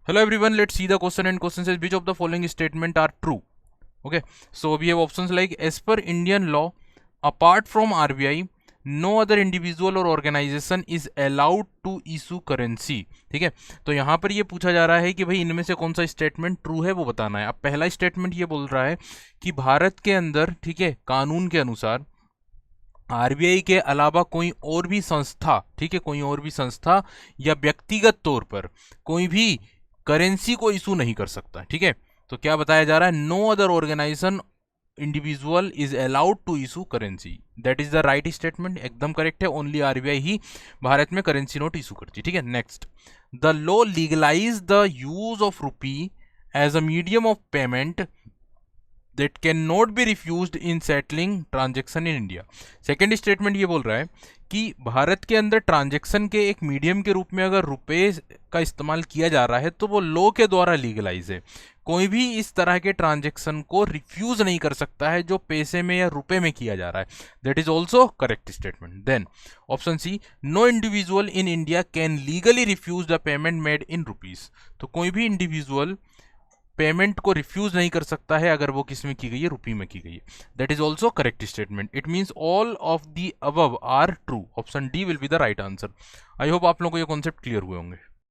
Hello everyone, let's see the question and question says which of the following statement are true. Okay, so we have options like as per Indian law, apart from RBI, no other individual or organization is allowed to issue currency. ठीक है, तो यहाँ पर ये पूछा जा रहा है कि भाई इनमें से कौन सा स्टेटमेंट ट्रू है वो बताना है। अब पहला स्टेटमेंट ये बोल रहा है कि भारत के अंदर, ठीक है, कानून के अनुसार आरबीआई के अलावा कोई और भी संस्था, ठीक है, कोई और भी संस्था या व्यक्तिगत तौर पर कोई भी करेंसी को इशू नहीं कर सकता। ठीक है, तो क्या बताया जा रहा है, no other organisation individual is allowed to issue currency. That is the right statement, एकदम करेक्ट है। ओनली आरबीआई ही भारत में करेंसी नोट इशू करती है। ठीक है, next, the law legalise the use of rupee as a medium of payment that cannot be refused in settling transaction in India। Second statement ये बोल रहा है कि भारत के अंदर ट्रांजेक्शन के एक मीडियम के रूप में अगर रुपए का इस्तेमाल किया जा रहा है तो वो लॉ के द्वारा लीगलाइज है। कोई भी इस तरह के ट्रांजेक्शन को रिफ्यूज नहीं कर सकता है जो पैसे में या रुपए में किया जा रहा है। That is also correct statement. Then option C, no individual in India can legally refuse the payment made in rupees. तो कोई भी इंडिविजुअल पेमेंट को रिफ्यूज नहीं कर सकता है अगर वो किस में की गई है, रुपी में की गई है। That is also correct statement. It means all of the above are true. Option D will be the right answer. I hope आप लोगों को ये कॉन्सेप्ट क्लियर हुए होंगे।